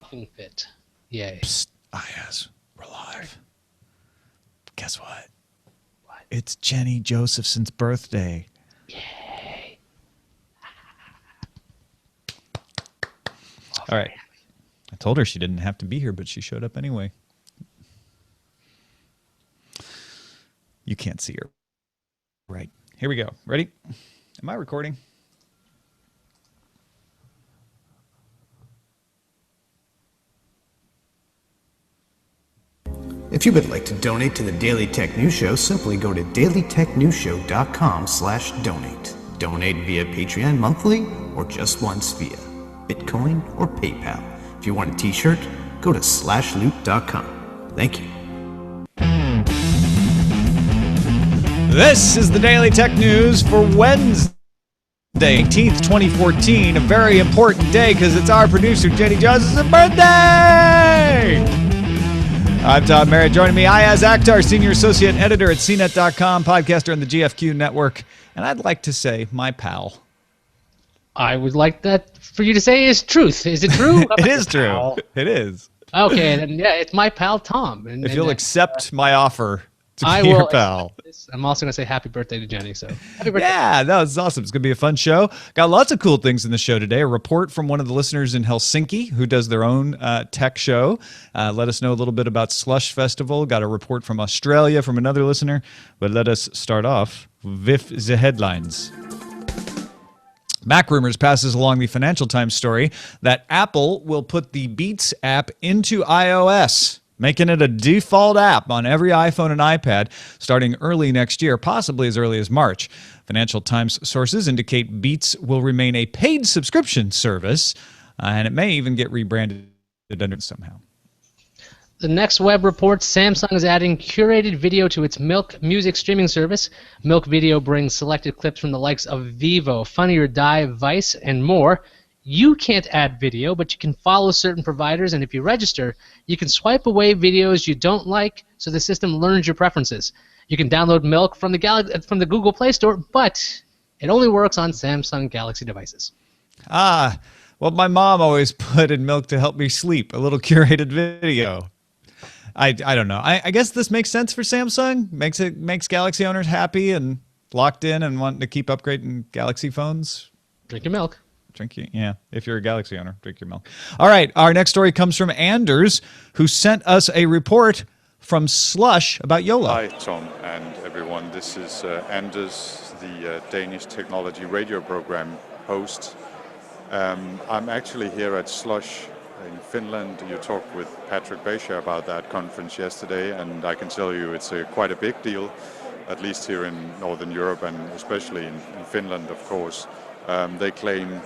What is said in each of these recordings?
Fit. Yay. Psst, iyaz, we're live. Guess what? What? It's Jenny Josephson's birthday. Yay. All right. I told her she didn't have to be here, but she showed up anyway. You can't see her. Right. Here we go. Ready? Am I recording? If you would like to donate to the Daily Tech News Show, simply go to dailytechnewsshow.com/donate. Donate via Patreon monthly or just once via Bitcoin or PayPal. If you want a t-shirt, go to slashloot.com. Thank you. This is the Daily Tech News for Wednesday, 18th, 2014. A very important day because it's our producer, Jenny Josephson's birthday! I'm Tom Merritt. Joining me, iyaz Akhtar, Senior Associate Editor at CNET.com, podcaster on the GFQ Network, and I'd like to say my pal. I would like that for you to say is truth. Is it true? It is true. Pal? It is. Okay, then yeah, it's my pal Tom. If you'll accept my offer to be I your will pal. I'm also going to say happy birthday to Jenny. So happy birthday. Yeah, that was awesome. It's going to be a fun show. Got lots of cool things in the show today. A report from one of the listeners in Helsinki who does their own tech show. Let us know a little bit about Slush Festival. Got a report from Australia from another listener. But let us start off with the headlines. Mac Rumors passes along the Financial Times story that Apple will put the Beats app into iOS, making it a default app on every iPhone and iPad starting early next year, possibly as early as March. Financial Times sources indicate Beats will remain a paid subscription service, and it may even get rebranded under somehow. The Next Web reports Samsung is adding curated video to its Milk music streaming service. Milk Video brings selected clips from the likes of Vivo, Funny or Die, Vice, and more. You can't add video, but you can follow certain providers, and if you register, you can swipe away videos you don't like, so the system learns your preferences. You can download Milk from the Google Play Store, but it only works on Samsung Galaxy devices. Well, my mom always put in Milk to help me sleep, a little curated video. I don't know. I guess this makes sense for Samsung. Makes Galaxy owners happy and locked in and wanting to keep upgrading Galaxy phones. Drink your milk. Yeah. If you're a Galaxy owner, drink your milk. All right. Our next story comes from Anders, who sent us a report from Slush about Jolla. Hi, Tom and everyone. This is Anders, the Danish technology radio program host. I'm actually here at Slush in Finland. You talked with Patrick Basia about that conference yesterday, and I can tell you it's quite a big deal, at least here in Northern Europe and especially in Finland, of course. They claim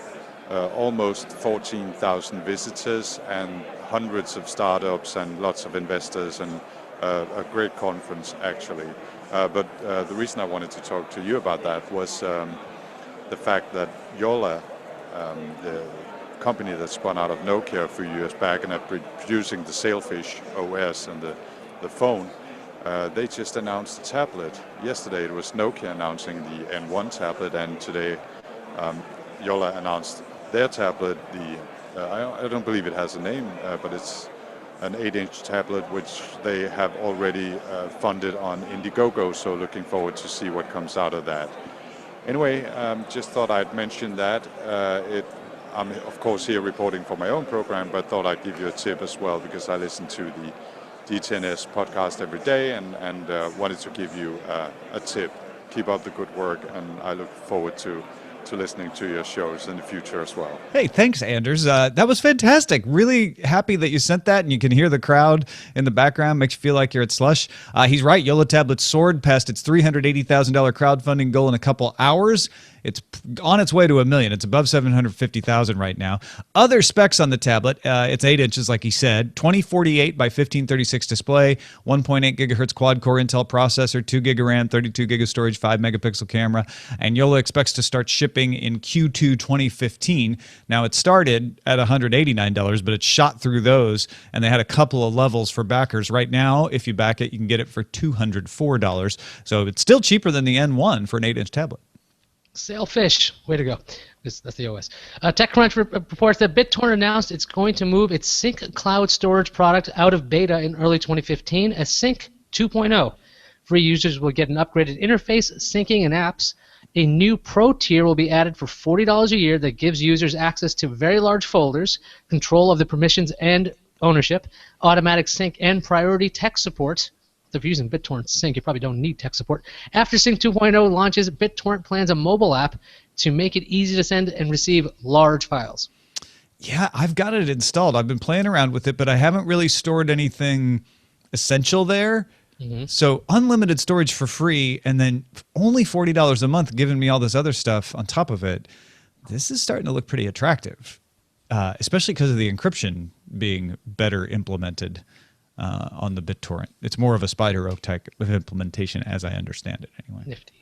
almost 14,000 visitors and hundreds of startups and lots of investors, and a great conference actually. But the reason I wanted to talk to you about that was the fact that Jolla, the company that spun out of Nokia a few years back and are producing the Sailfish OS and the phone, they just announced a tablet. Yesterday it was Nokia announcing the N1 tablet, and today Jolla announced their tablet. I don't believe it has a name, but it's an 8-inch tablet which they have already funded on Indiegogo, so looking forward to see what comes out of that. Anyway, just thought I'd mention that. I'm of course here reporting for my own program, but thought I'd give you a tip as well because I listen to the D10S podcast every day and wanted to give you a tip. Keep up the good work, and I look forward to listening to your shows in the future as well. Hey, thanks, Anders. That was fantastic. Really happy that you sent that, and you can hear the crowd in the background. Makes you feel like you're at Slush. He's right. Jolla Tablet soared past its $380,000 crowdfunding goal in a couple hours. It's on its way to $1 million. It's above $750,000 right now. Other specs on the tablet, it's 8 inches, like he said, 2048 by 1536 display, 1.8 gigahertz quad-core Intel processor, 2 gig of RAM, 32 gig of storage, 5-megapixel camera, and Jolla expects to start shipping in Q2 2015. Now, it started at $189, but it shot through those, and they had a couple of levels for backers. Right now, if you back it, you can get it for $204. So it's still cheaper than the N1 for an 8-inch tablet. Sailfish. Way to go. That's the OS. TechCrunch reports that BitTorrent announced it's going to move its Sync cloud storage product out of beta in early 2015 as Sync 2.0. Free users will get an upgraded interface, syncing, and apps. A new Pro tier will be added for $40 a year that gives users access to very large folders, control of the permissions and ownership, automatic sync, and priority tech support. If you're using BitTorrent Sync, you probably don't need tech support. After Sync 2.0 launches, BitTorrent plans a mobile app to make it easy to send and receive large files. Yeah, I've got it installed. I've been playing around with it, but I haven't really stored anything essential there. So unlimited storage for free and then only $40 a month giving me all this other stuff on top of it. This is starting to look pretty attractive, especially because of the encryption being better implemented on the BitTorrent. It's more of a Spider Oak type of implementation as I understand it anyway. Nifty.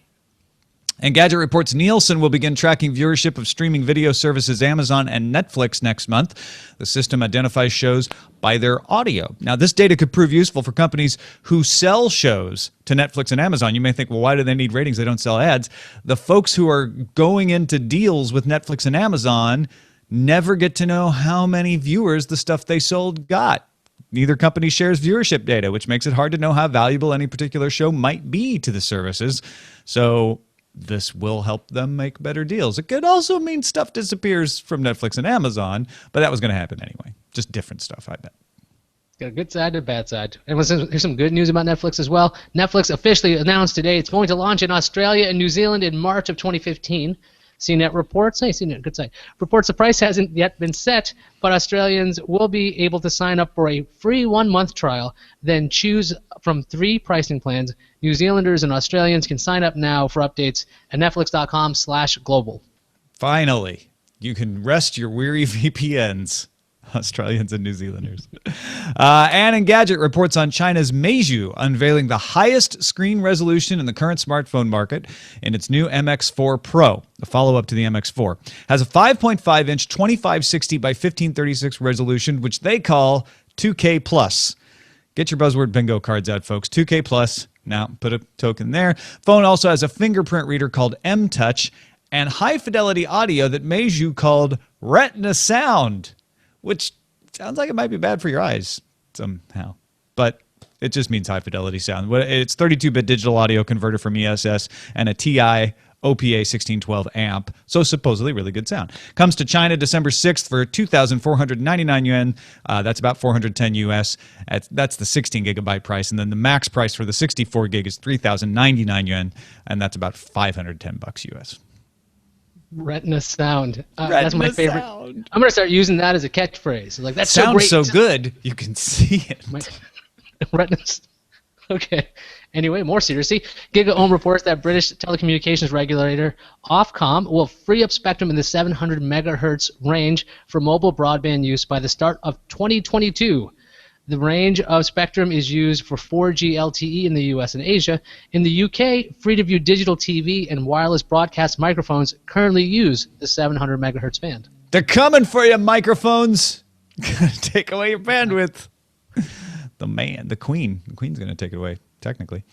And Gadget reports Nielsen will begin tracking viewership of streaming video services Amazon and Netflix next month. The system identifies shows by their audio. Now, this data could prove useful for companies who sell shows to Netflix and Amazon. You may think, well, why do they need ratings? They don't sell ads. The folks who are going into deals with Netflix and Amazon never get to know how many viewers the stuff they sold got. Neither company shares viewership data, which makes it hard to know how valuable any particular show might be to the services. So this will help them make better deals. It could also mean stuff disappears from Netflix and Amazon, but that was going to happen anyway. Just different stuff, I bet. It's got a good side and a bad side. And here's some good news about Netflix as well. Netflix officially announced today it's going to launch in Australia and New Zealand in March of 2015. CNET reports, CNET, good site, reports the price hasn't yet been set, but Australians will be able to sign up for a free 1-month trial, then choose from 3 pricing plans. New Zealanders and Australians can sign up now for updates at netflix.com/global. Finally, you can rest your weary VPNs. Australians and New Zealanders. And Engadget reports on China's Meizu unveiling the highest screen resolution in the current smartphone market in its new MX4 Pro, the follow-up to the MX4. Has a 5.5-inch 2560 by 1536 resolution, which they call 2K Plus. Get your buzzword bingo cards out, folks. 2K Plus. Now, put a token there. Phone also has a fingerprint reader called M-Touch and high-fidelity audio that Meizu called Retina Sound, which sounds like it might be bad for your eyes somehow. But it just means high-fidelity sound. It's 32-bit digital audio converter from ESS and a TI OPA 1612 amp, so supposedly really good sound. Comes to China December 6th for 2,499 yuan. That's about 410 US. That's the 16 gigabyte price. And then the max price for the 64 gig is 3,099 yuan, and that's about 510 bucks US. Retina Sound. Retina that's my favorite. Sound. I'm gonna start using that as a catchphrase. Like that's Sounds so so great. good you can see it. Retina. Okay. Anyway, more seriously, GigaOM reports that British telecommunications regulator Ofcom will free up spectrum in the 700 megahertz range for mobile broadband use by the start of 2022. The range of spectrum is used for 4G LTE in the US and Asia. In the UK, free-to-view digital TV and wireless broadcast microphones currently use the 700 megahertz band. They're coming for you, microphones. Take away your bandwidth. The Queen. The Queen's going to take it away, technically.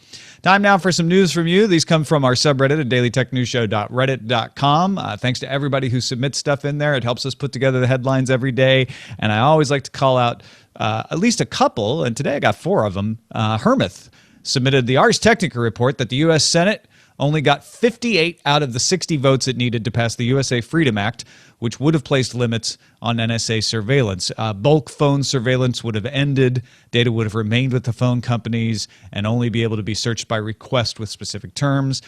Time now for some news from you. These come from our subreddit at dailytechnewsshow.reddit.com. Thanks to everybody who submits stuff in there. It helps us put together the headlines every day. And I always like to call out at least a couple, and today I got 4 of them. Hurmoth submitted the Ars Technica report that the U.S. Senate only got 58 out of the 60 votes it needed to pass the USA Freedom Act, which would have placed limits on NSA surveillance. Bulk phone surveillance would have ended. Data would have remained with the phone companies and only be able to be searched by request with specific terms.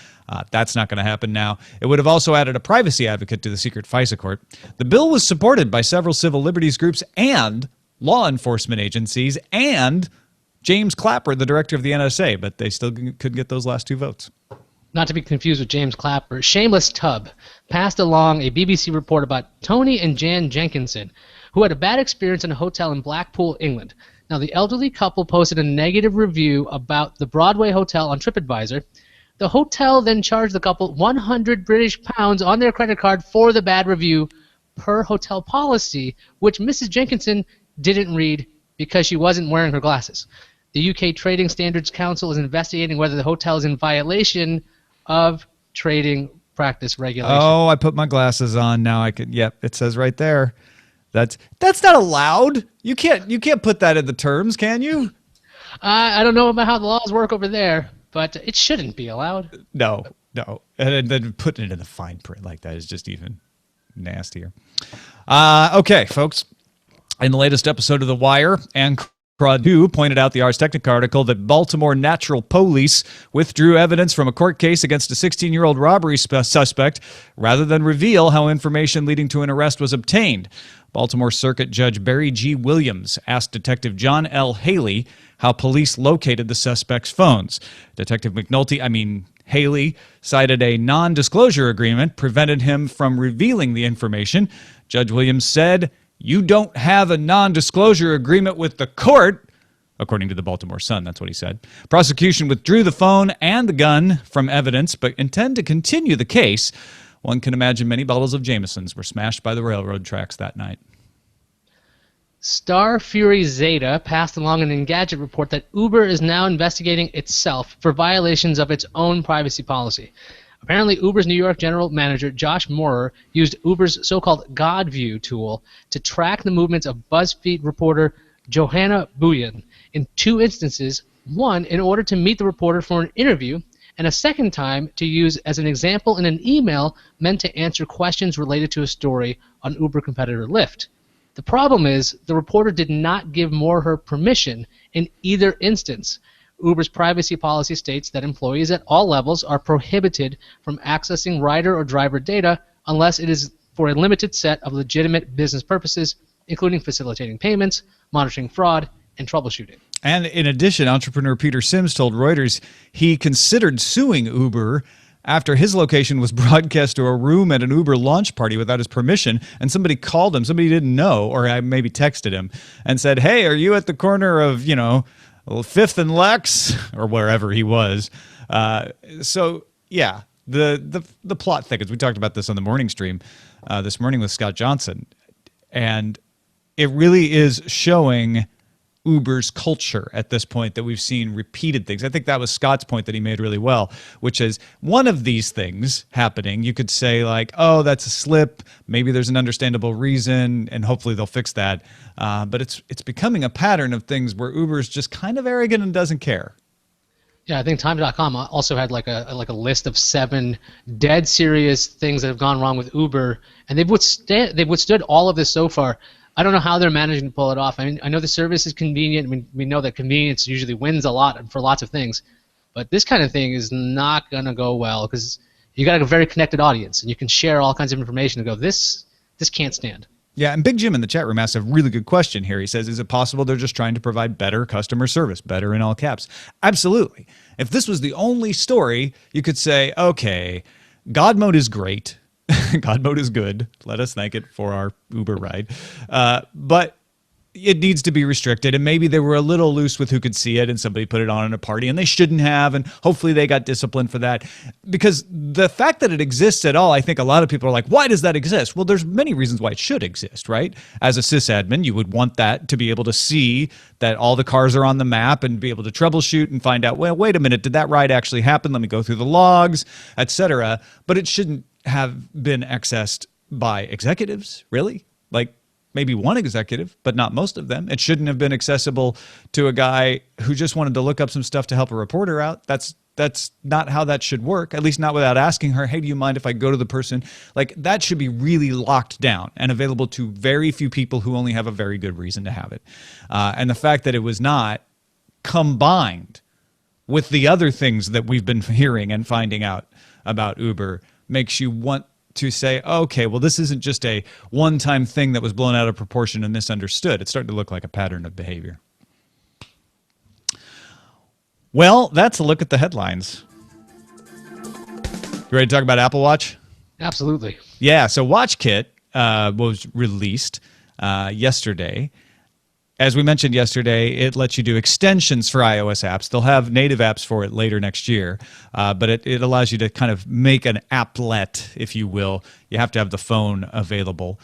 That's not going to happen now. It would have also added a privacy advocate to the secret FISA court. The bill was supported by several civil liberties groups and law enforcement agencies and James Clapper, the director of the NSA, but they still couldn't get those last 2 votes. Not to be confused with James Clapper, ShamelessTub passed along a BBC report about Tony and Jan Jenkinson, who had a bad experience in a hotel in Blackpool, England. Now, the elderly couple posted a negative review about the Broadway Hotel on TripAdvisor. The hotel then charged the couple 100 British pounds on their credit card for the bad review per hotel policy, which Mrs. Jenkinson didn't read because she wasn't wearing her glasses. The UK Trading Standards Council is investigating whether the hotel is in violation of trading practice regulation. Oh, I put my glasses on now. I can. Yep, it says right there. That's not allowed. You can't put that in the terms, can you? I don't know about how the laws work over there, but it shouldn't be allowed. No. And then putting it in the fine print like that is just even nastier. Okay, folks. In the latest episode of The Wire, Ann Cradu pointed out the Ars Technica article that Baltimore Natural Police withdrew evidence from a court case against a 16-year-old robbery suspect rather than reveal how information leading to an arrest was obtained. Baltimore Circuit Judge Barry G. Williams asked Detective John L. Haley how police located the suspect's phones. Detective Haley cited a non-disclosure agreement prevented him from revealing the information. Judge Williams said, "You don't have a non-disclosure agreement with the court," according to the Baltimore Sun. That's what he said. Prosecution withdrew the phone and the gun from evidence, but intend to continue the case. One can imagine many bottles of Jameson's were smashed by the railroad tracks that night. StarfuryZeta passed along an Engadget report that Uber is now investigating itself for violations of its own privacy policy. Apparently, Uber's New York general manager, Josh Moorer, used Uber's so-called GodView tool to track the movements of BuzzFeed reporter Johanna Buyan in 2 instances, one in order to meet the reporter for an interview, and a second time to use as an example in an email meant to answer questions related to a story on Uber competitor Lyft. The problem is the reporter did not give Moorer her permission in either instance. Uber's privacy policy states that employees at all levels are prohibited from accessing rider or driver data unless it is for a limited set of legitimate business purposes, including facilitating payments, monitoring fraud, and troubleshooting. And in addition, entrepreneur Peter Sims told Reuters he considered suing Uber after his location was broadcast to a room at an Uber launch party without his permission, and somebody called him, somebody didn't know, or I maybe texted him, and said, "Hey, are you at the corner of, 5th and Lex?" or wherever he was. So, yeah, the plot thickens. We talked about this on the morning stream this morning with Scott Johnson, and it really is showing Uber's culture at this point that we've seen repeated things. I think that was Scott's point that he made really well, which is one of these things happening. You could say like, oh, that's a slip. Maybe there's an understandable reason, and hopefully they'll fix that. But it's becoming a pattern of things where Uber's just kind of arrogant and doesn't care. Yeah, I think Time.com also had like a list of 7 dead serious things that have gone wrong with Uber, and they've withstood all of this so far. I don't know how they're managing to pull it off. I mean, I know the service is convenient. We know that convenience usually wins a lot for lots of things, but this kind of thing is not going to go well because you got a very connected audience, and you can share all kinds of information and go, this can't stand. Yeah, and Big Jim in the chat room asks a really good question here. He says, is it possible they're just trying to provide better customer service, better in all caps? Absolutely. If this was the only story, you could say, okay, God mode is great. God mode is good. Let us thank it for our Uber ride. But it needs to be restricted, and maybe they were a little loose with who could see it, and somebody put it on in a party, and they shouldn't have, and hopefully they got disciplined for that. Because the fact that it exists at all, I think a lot of people are like, why does that exist? Well, there's many reasons why it should exist, right? As a sysadmin, you would want that to be able to see that all the cars are on the map and be able to troubleshoot and find out, well, wait a minute, did that ride actually happen? Let me go through the logs, etc. But it shouldn't have been accessed by executives, really? Like, maybe one executive, but not most of them. It shouldn't have been accessible to a guy who just wanted to look up some stuff to help a reporter out. That's not how that should work, at least not without asking her, hey, do you mind if I go to the person? Like, that should be really locked down and available to very few people who only have a very good reason to have it. And the fact that it was not combined with the other things that we've been hearing and finding out about Uber makes you want to say, okay, well, this isn't just a one-time thing that was blown out of proportion and misunderstood. It's starting to look like a pattern of behavior. Well, that's a look at the headlines. You ready to talk about Apple Watch? Absolutely. Yeah, so WatchKit was released yesterday. As we mentioned yesterday, it lets you do extensions for iOS apps. They'll have native apps for it later next year, but it allows you to kind of make an applet, if you will. You have to have the phone available.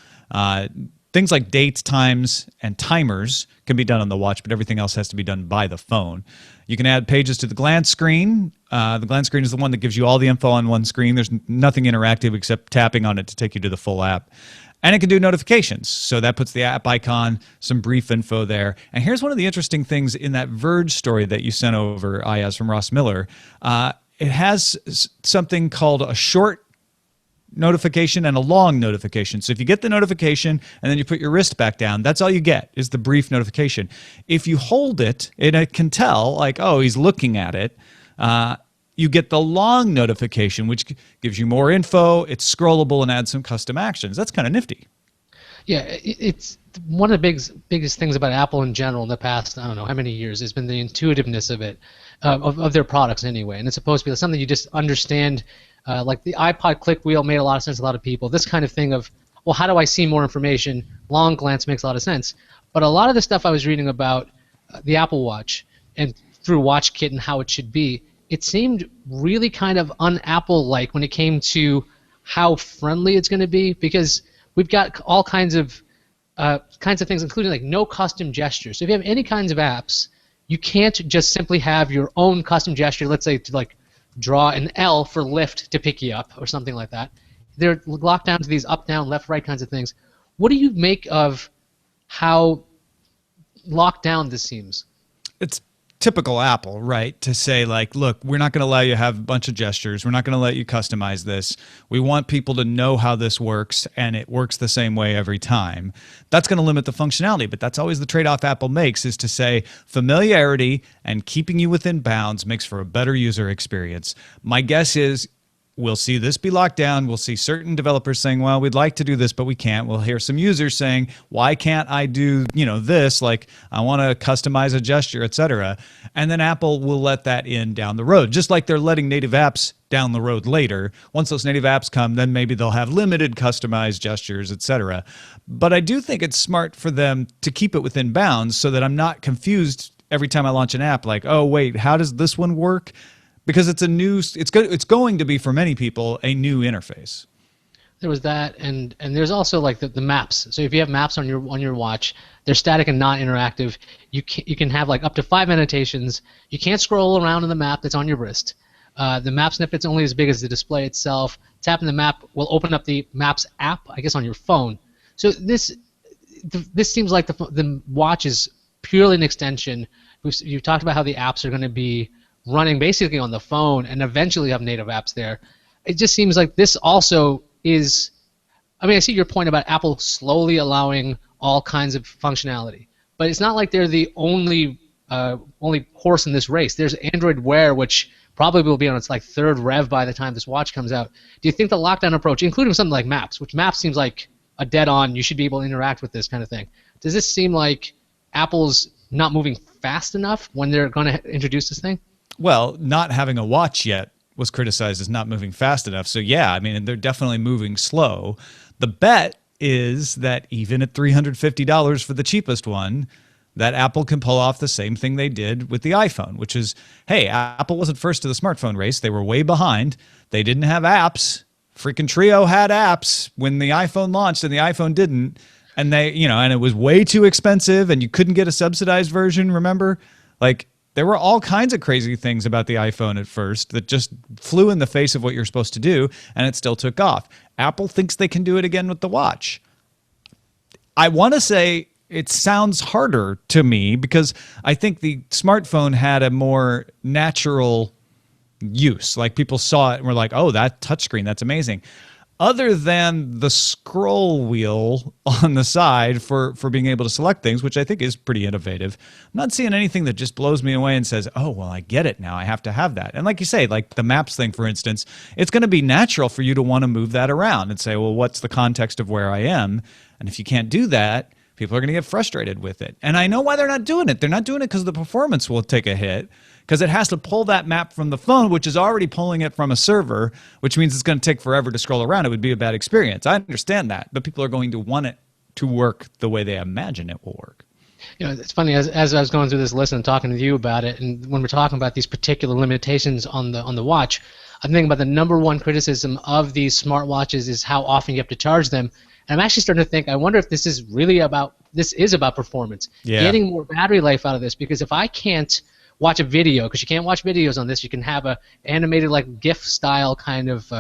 things like dates, times, and timers can be done on the watch, but everything else has to be done by the phone. You can add pages to the glance screen. The glance screen is the one that gives you all the info on one screen. There's nothing interactive except tapping on it to take you to the full app. And it can do notifications. So that puts the app icon, some brief info there. And here's one of the interesting things in that Verge story that you sent over, iyaz, from Ross Miller. It has something called a short notification and a long notification. So if you get the notification and then you put your wrist back down, that's all you get is the brief notification. If you hold it and it can tell, like, oh, he's looking at it, you get the long notification, which gives you more info. It's scrollable and adds some custom actions. That's kind of nifty. Yeah, it's one of the biggest things about Apple in general in the past, I don't know how many years, has been the intuitiveness of it, of their products anyway. And it's supposed to be something you just understand. Like the iPod click wheel made a lot of sense to a lot of people. This kind of thing of, well, how do I see more information? Long glance makes a lot of sense. But a lot of the stuff I was reading about the Apple Watch and through WatchKit and how it should be, it seemed really kind of un-Apple-like when it came to how friendly it's going to be, because we've got all kinds of things, including like no custom gestures. So if you have any kinds of apps, you can't just simply have your own custom gesture. Let's say to like draw an L for lift to pick you up or something like that. They're locked down to these up, down, left, right kinds of things. What do you make of how locked down this seems? It's typical Apple, right? To say like, look, we're not going to allow you to have a bunch of gestures. We're not going to let you customize this. We want people to know how this works, and it works the same way every time. That's going to limit the functionality, but that's always the trade-off Apple makes, is to say familiarity and keeping you within bounds makes for a better user experience. My guess is we'll see this be locked down. We'll see certain developers saying, well, we'd like to do this, but we can't. We'll hear some users saying, why can't I do, this? Like, I want to customize a gesture, etc. And then Apple will let that in down the road, just like they're letting native apps down the road later. Once those native apps come, then maybe they'll have limited customized gestures, etc. But I do think it's smart for them to keep it within bounds so that I'm not confused every time I launch an app, like, oh, wait, how does this one work? Because it's it's going to be, for many people, a new interface. There was that, and there's also like the maps. So if you have maps on your watch, they're static and not interactive. You can have like up to 5 annotations. You can't scroll around in the map that's on your wrist. The map snippet's only as big as the display itself. Tapping the map will open up the Maps app, I guess, on your phone. So this seems like the watch is purely an extension. You've talked about how the apps are going to be running basically on the phone, and eventually have native apps there. It just seems like this also is, I mean, I see your point about Apple slowly allowing all kinds of functionality, but it's not like they're the only horse in this race. There's Android Wear, which probably will be on its like 3rd rev by the time this watch comes out. Do you think the lockdown approach, including something like Maps, which Maps seems like a dead-on, you should be able to interact with this kind of thing, does this seem like Apple's not moving fast enough when they're going to introduce this thing? Well, not having a watch yet was criticized as not moving fast enough. So yeah, I mean, they're definitely moving slow. The bet is that even at $350 for the cheapest one, that Apple can pull off the same thing they did with the iPhone, which is, hey, Apple wasn't first to the smartphone race. They were way behind. They didn't have apps. Freaking Trio had apps when the iPhone launched and the iPhone didn't. And they, and it was way too expensive and you couldn't get a subsidized version, remember? Like, there were all kinds of crazy things about the iPhone at first that just flew in the face of what you're supposed to do, and it still took off. Apple thinks they can do it again with the watch. I want to say it sounds harder to me because I think the smartphone had a more natural use. Like, people saw it and were like, oh, that touchscreen, that's amazing. Other than the scroll wheel on the side for being able to select things, which I think is pretty innovative, I'm not seeing anything that just blows me away and says, oh, well, I get it now. I have to have that. And like you say, like the Maps thing, for instance, it's going to be natural for you to want to move that around and say, well, what's the context of where I am? And if you can't do that, people are going to get frustrated with it. And I know why they're not doing it. They're not doing it because the performance will take a hit, because it has to pull that map from the phone, which is already pulling it from a server, which means it's going to take forever to scroll around. It would be a bad experience. I understand that, but people are going to want it to work the way they imagine it will work. It's funny, as I was going through this list and talking to you about it, and when we're talking about these particular limitations on the watch, I'm thinking about the number one criticism of these smartwatches is how often you have to charge them. And I'm actually starting to think, I wonder if this is about performance. Yeah. Getting more battery life out of this, because if I can't watch a video, because you can't watch videos on this, you can have a animated like GIF style kind of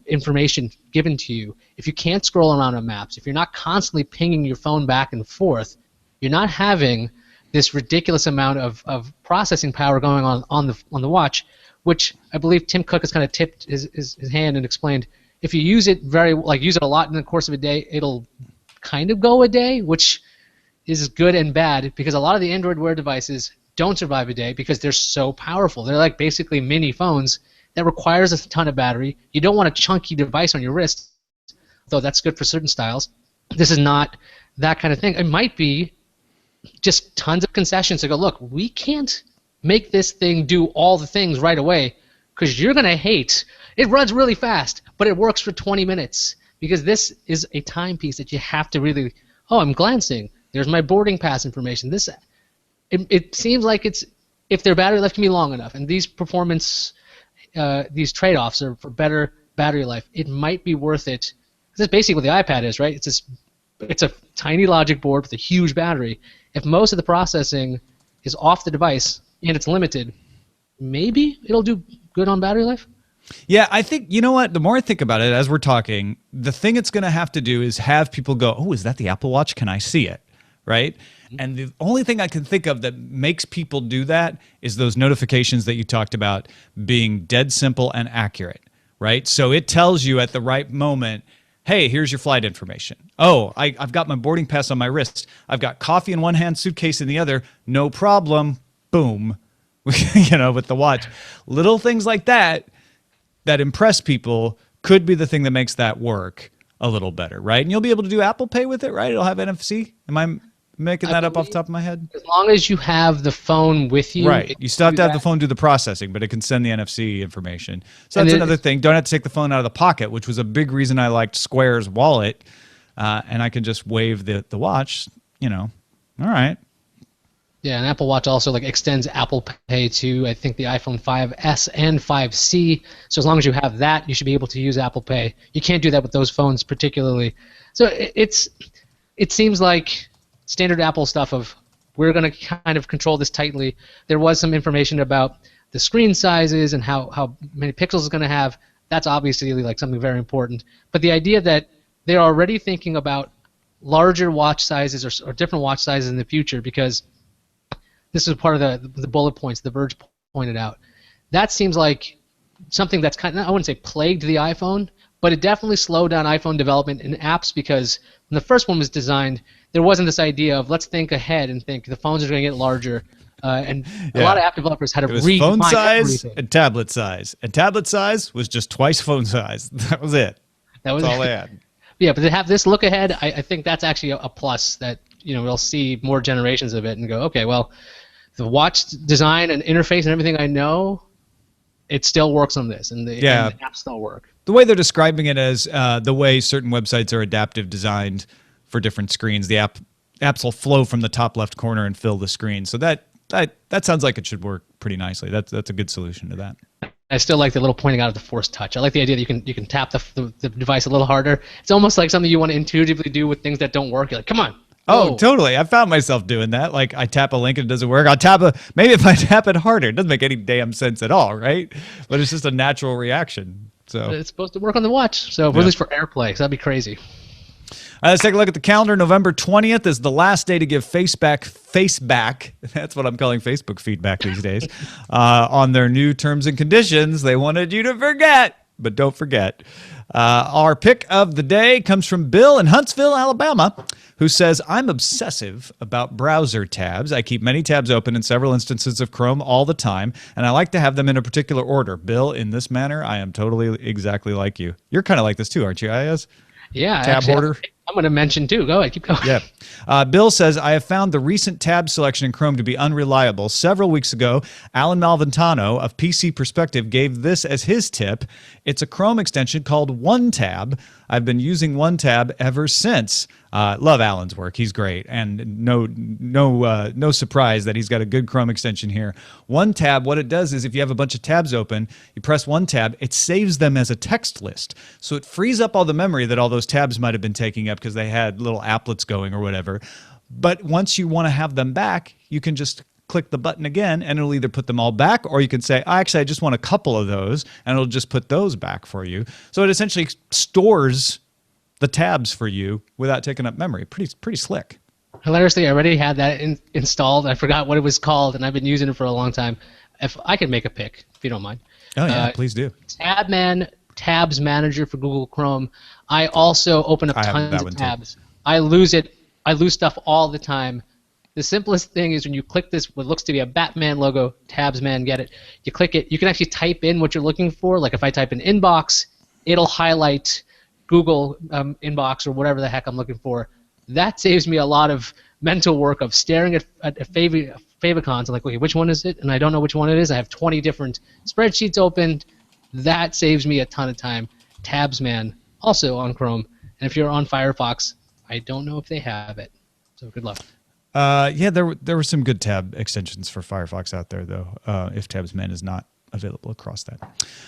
information given to you. If you can't scroll around on maps, if you're not constantly pinging your phone back and forth, you're not having this ridiculous amount of processing power going on the watch, which I believe Tim Cook has kind of tipped his hand and explained. If you use it use it a lot in the course of a day, it'll kind of go a day, which is good and bad, because a lot of the Android Wear devices don't survive a day because they're so powerful. They're like basically mini phones that requires a ton of battery. You don't want a chunky device on your wrist, though that's good for certain styles. This is not that kind of thing. It might be just tons of concessions to go, look, we can't make this thing do all the things right away because you're going to hate. It runs really fast, but it works for 20 minutes because this is a timepiece that you have to really, I'm glancing. There's my boarding pass information. It seems like if their battery life can be long enough, and these performance, these trade-offs are for better battery life, it might be worth it. That's basically what the iPad is, right? It's a tiny logic board with a huge battery. If most of the processing is off the device and it's limited, maybe it'll do good on battery life. Yeah, I think, you know what, the more I think about it as we're talking, the thing it's going to have to do is have people go, oh, is that the Apple Watch? Can I see it? Right? And the only thing I can think of that makes people do that is those notifications that you talked about being dead simple and accurate, right? So it tells you at the right moment, hey, here's your flight information. Oh, I've got my boarding pass on my wrist. I've got coffee in one hand, suitcase in the other. No problem. Boom. With the watch. Little things like that impress people could be the thing that makes that work a little better, right? And you'll be able to do Apple Pay with it, right? It'll have NFC. Am I making that up off the top of my head? As long as you have the phone with you. Right. You still have to have the phone do the processing, but it can send the NFC information. So that's another thing. Don't have to take the phone out of the pocket, which was a big reason I liked Square's wallet. And I can just wave the watch, All right. Yeah, and Apple Watch also extends Apple Pay to, I think, the iPhone 5S and 5C. So as long as you have that, you should be able to use Apple Pay. You can't do that with those phones particularly. So it seems like standard Apple stuff of we're going to kind of control this tightly. There was some information about the screen sizes and how many pixels it's going to have. That's obviously something very important. But the idea that they're already thinking about larger watch sizes or different watch sizes in the future, because this is part of the bullet points The Verge pointed out. That seems like something that's kind of, I wouldn't say plagued the iPhone, but it definitely slowed down iPhone development in apps, because when the first one was designed, there wasn't this idea of let's think ahead and think the phones are going to get larger. And a lot of app developers had to redefine phone size everything. and tablet size. And tablet size was just twice phone size. That was it. That's all they had. Yeah, but to have this look ahead, I think that's actually a plus that we'll see more generations of it and go, okay, well, the watch design and interface and everything I know, it still works on this, and the apps still work. The way they're describing it as the way certain websites are adaptive designed for different screens, the apps will flow from the top left corner and fill the screen. So that sounds like it should work pretty nicely. That's a good solution to that. I still like the little pointing out of the Force Touch. I like the idea that you can tap the device a little harder. It's almost like something you want to intuitively do with things that don't work. You're like, come on. Oh, totally. I found myself doing that. Like I tap a link and it doesn't work. Maybe if I tap it harder, it doesn't make any damn sense at all, right? But it's just a natural reaction. So it's supposed to work on the watch. So at least for AirPlay, so that'd be crazy. All right, let's take a look at the calendar. November 20th is the last day to give face back. That's what I'm calling Facebook feedback these days. On their new terms and conditions. They wanted you to forget, but don't forget. Our pick of the day comes from Bill in Huntsville, Alabama, who says, I'm obsessive about browser tabs. I keep many tabs open in several instances of Chrome all the time, and I like to have them in a particular order. Bill, in this manner, I am totally exactly like you. You're kind of like this too, aren't you, Iyaz? Yeah. Tab actually, order. I'm going to mention too. Go ahead. Keep going. Yeah. Bill says, I have found the recent tab selection in Chrome to be unreliable. Several weeks ago, Alan Malventano of PC Perspective gave this as his tip. It's a Chrome extension called OneTab. I've been using One Tab ever since. Love Alan's work. He's great. And no surprise that he's got a good Chrome extension here. One Tab, what it does is if you have a bunch of tabs open, you press One Tab, it saves them as a text list. So it frees up all the memory that all those tabs might have been taking up because they had little applets going or whatever. But once you want to have them back, you can just click the button again and it'll either put them all back, or you can say, actually, I just want a couple of those, and it'll just put those back for you. So it essentially stores the tabs for you without taking up memory. Pretty slick. Hilariously, I already had that installed. I forgot what it was called, and I've been using it for a long time. If I could make a pick, if you don't mind. Oh, yeah, please do. Tabs Manager for Google Chrome. I also open up tons of tabs. Too. I lose it. I lose stuff all the time. The simplest thing is when you click this, what looks to be a Batman logo, Tabsman, get it. You click it. You can actually type in what you're looking for. Like if I type in inbox, it'll highlight Google inbox or whatever the heck I'm looking for. That saves me a lot of mental work of staring at favicons and like, okay, which one is it? And I don't know which one it is. I have 20 different spreadsheets opened. That saves me a ton of time. Tabsman, also on Chrome. And if you're on Firefox, I don't know if they have it. So good luck. Yeah, there were some good tab extensions for Firefox out there, though, if Tabsman is not available across that.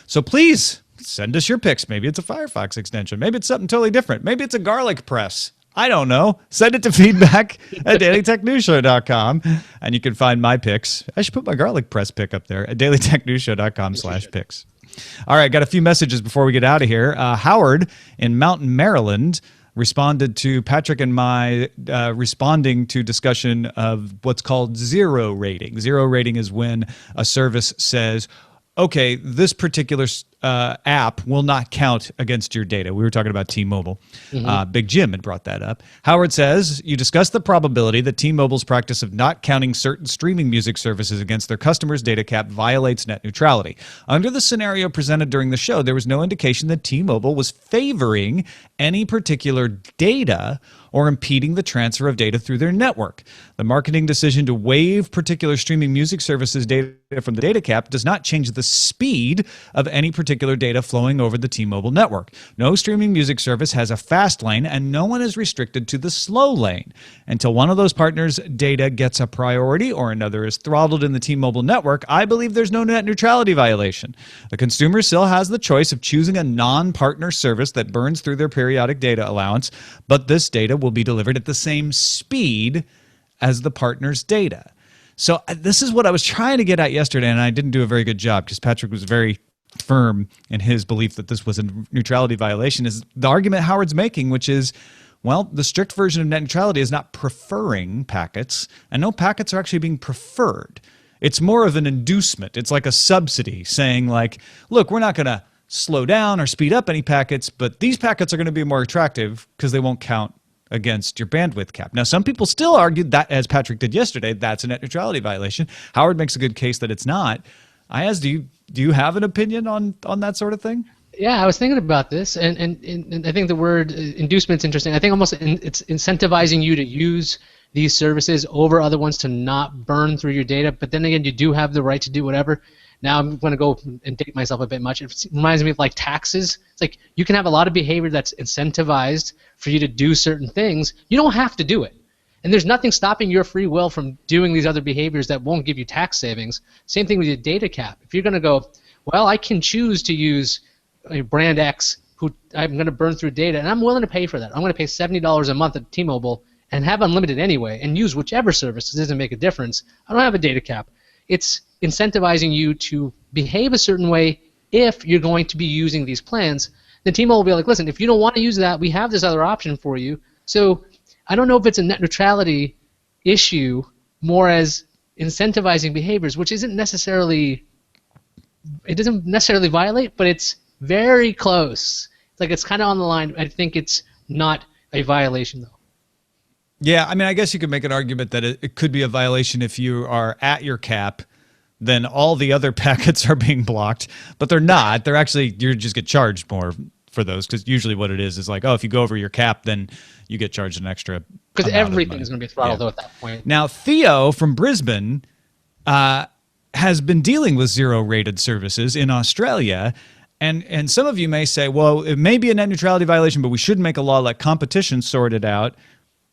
So please send us your picks. Maybe it's a Firefox extension. Maybe it's something totally different. Maybe it's a garlic press. I don't know. Send it to feedback@dailytechnewsshow.com, and you can find my picks. I should put my garlic press pick up there at dailytechnewsshow.com/picks. All right, got a few messages before we get out of here. Howard in Mountain, Maryland, responded to Patrick and my responding to discussion of what's called zero rating. Zero rating is when a service says, okay, this particular app will not count against your data. We were talking about T-Mobile. Big Jim had brought that up. Howard says, you discussed the probability that T-Mobile's practice of not counting certain streaming music services against their customers' data cap violates net neutrality. Under the scenario presented during the show, there was no indication that T-Mobile was favoring any particular data or impeding the transfer of data through their network. The marketing decision to waive particular streaming music services data from the data cap does not change the speed of any particular data flowing over the T-Mobile network. No streaming music service has a fast lane, and no one is restricted to the slow lane. Until one of those partners' data gets a priority or another is throttled in the T-Mobile network, I believe there's no net neutrality violation. The consumer still has the choice of choosing a non-partner service that burns through their periodic data allowance, but this data will be delivered at the same speed as the partner's data. So this is what I was trying to get at yesterday, and I didn't do a very good job because Patrick was very firm in his belief that this was a neutrality violation, is the argument Howard's making, which is, well, the strict version of net neutrality is not preferring packets, and no packets are actually being preferred. It's more of an inducement. It's like a subsidy saying, like, look, we're not going to slow down or speed up any packets, but these packets are going to be more attractive because they won't count against your bandwidth cap. Now, some people still argue that, as Patrick did yesterday, that's a net neutrality violation. Howard makes a good case that it's not. Iyaz, do you have an opinion on that sort of thing? Yeah, I was thinking about this, and I think the word inducement is interesting. I think almost it's incentivizing you to use these services over other ones to not burn through your data, but then again, you do have the right to do whatever. Now I'm going to go and date myself a bit much. It reminds me of like taxes. It's like you can have a lot of behavior that's incentivized for you to do certain things. You don't have to do it. And there's nothing stopping your free will from doing these other behaviors that won't give you tax savings. Same thing with your data cap. If you're going to go, well, I can choose to use a brand X who I'm going to burn through data, and I'm willing to pay for that. I'm going to pay $70 a month at T-Mobile and have unlimited anyway and use whichever service. It doesn't make a difference. I don't have a data cap. It's incentivizing you to behave a certain way if you're going to be using these plans. Then T-Mobile will be like, listen, if you don't want to use that, we have this other option for you. So I don't know if it's a net neutrality issue more as incentivizing behaviors, which isn't necessarily, it doesn't necessarily violate, but it's very close. It's like it's kind of on the line. I think it's not a violation, though. Yeah, I mean, I guess you could make an argument that it could be a violation if you are at your cap, then all the other packets are being blocked, but they're not. They're actually, you just get charged more for those, because usually what it is like, oh, if you go over your cap, then you get charged an extra. Because everything is going to be throttled though at that point. Now, Theo from Brisbane has been dealing with zero-rated services in Australia, And some of you may say, well, it may be a net neutrality violation, but we should make a law let competition sort it out.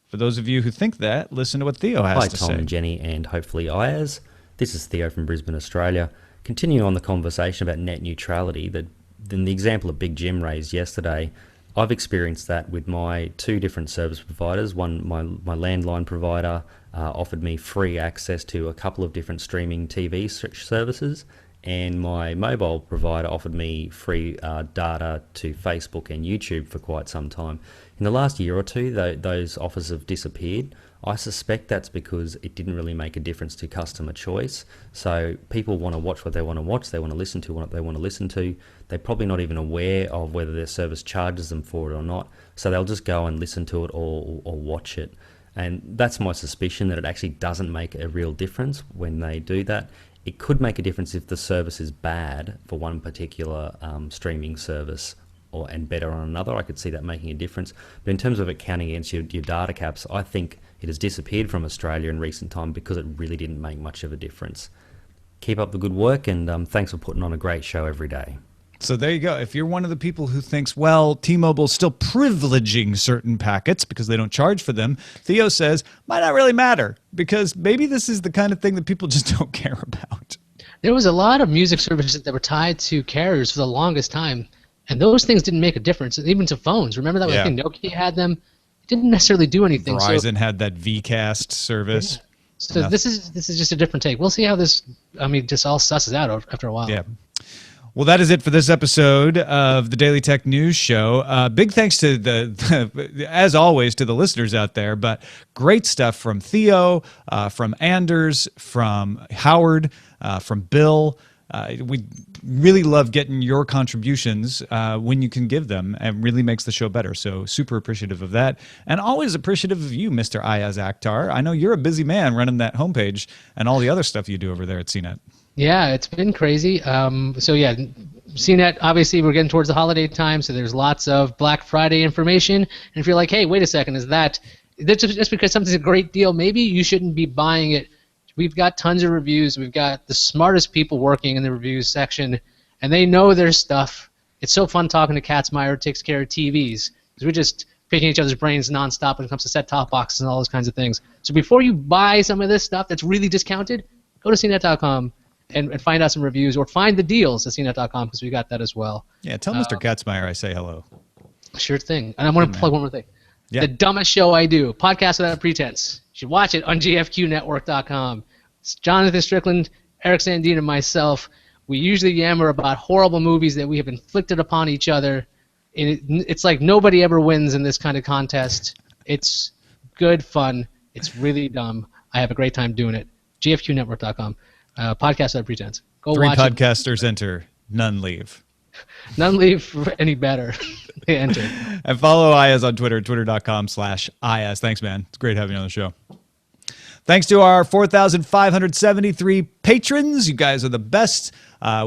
For those of you who think that, listen to what Theo has to say. Hi, Tom and Jenny, and hopefully iyaz. This is Theo from Brisbane, Australia. Continuing on the conversation about net neutrality, the example that Big Jim raised yesterday, I've experienced that with my two different service providers. One, my landline provider offered me free access to a couple of different streaming TV services, and my mobile provider offered me free data to Facebook and YouTube for quite some time. In the last year or two, those offers have disappeared. I suspect that's because it didn't really make a difference to customer choice. So people want to watch what they want to watch, they want to listen to what they want to listen to. They're probably not even aware of whether their service charges them for it or not. So they'll just go and listen to it or watch it. And that's my suspicion, that it actually doesn't make a real difference when they do that. It could make a difference if the service is bad for one particular streaming service and better on another. I could see that making a difference. But in terms of it counting against your data caps, I think it has disappeared from Australia in recent time because it really didn't make much of a difference. Keep up the good work, and thanks for putting on a great show every day. So there you go. If you're one of the people who thinks, well, T-Mobile's still privileging certain packets because they don't charge for them, Theo says, might not really matter, because maybe this is the kind of thing that people just don't care about. There was a lot of music services that were tied to carriers for the longest time, and those things didn't make a difference, even to phones. Remember that? Yeah. I think Nokia had them. It didn't necessarily do anything. Verizon had that Vcast service. Yeah. So this is just a different take. We'll see how this, just all susses out after a while. Yeah. Well, that is it for this episode of the Daily Tech News Show. Big thanks to as always, to the listeners out there. But great stuff from Theo, from Anders, from Howard, from Bill. We really love getting your contributions when you can give them, and really makes the show better. So super appreciative of that, and always appreciative of you, Mr. Iyaz Akhtar. I know you're a busy man running that homepage and all the other stuff you do over there at CNET. Yeah, it's been crazy. So yeah, CNET, obviously we're getting towards the holiday time, so there's lots of Black Friday information. And if you're like, hey, wait a second, is that just because something's a great deal, maybe you shouldn't be buying it. We've got tons of reviews. We've got the smartest people working in the reviews section, and they know their stuff. It's so fun talking to Katzmeyer, who takes care of TVs, because we're just picking each other's brains nonstop when it comes to set-top boxes and all those kinds of things. So before you buy some of this stuff that's really discounted, go to CNET.com. And find out some reviews, or find the deals at CNET.com, because we got that as well. Yeah, tell Mr. Katzmeyer I say hello. Sure thing. And I want to plug one more thing. Yeah. The dumbest show I do, Podcast Without Pretense. You should watch it on gfqnetwork.com. It's Jonathan Strickland, Eric Sandine, and myself. We usually yammer about horrible movies that we have inflicted upon each other. And it's like nobody ever wins in this kind of contest. It's good fun. It's really dumb. I have a great time doing it. gfqnetwork.com. Podcast Without Pretense. Go Three watch podcasters enter, none leave. None leave any better. They enter. And follow Iyaz on Twitter, twitter.com/Iyaz. Thanks, man. It's great having you on the show. Thanks to our 4,573 patrons. You guys are the best.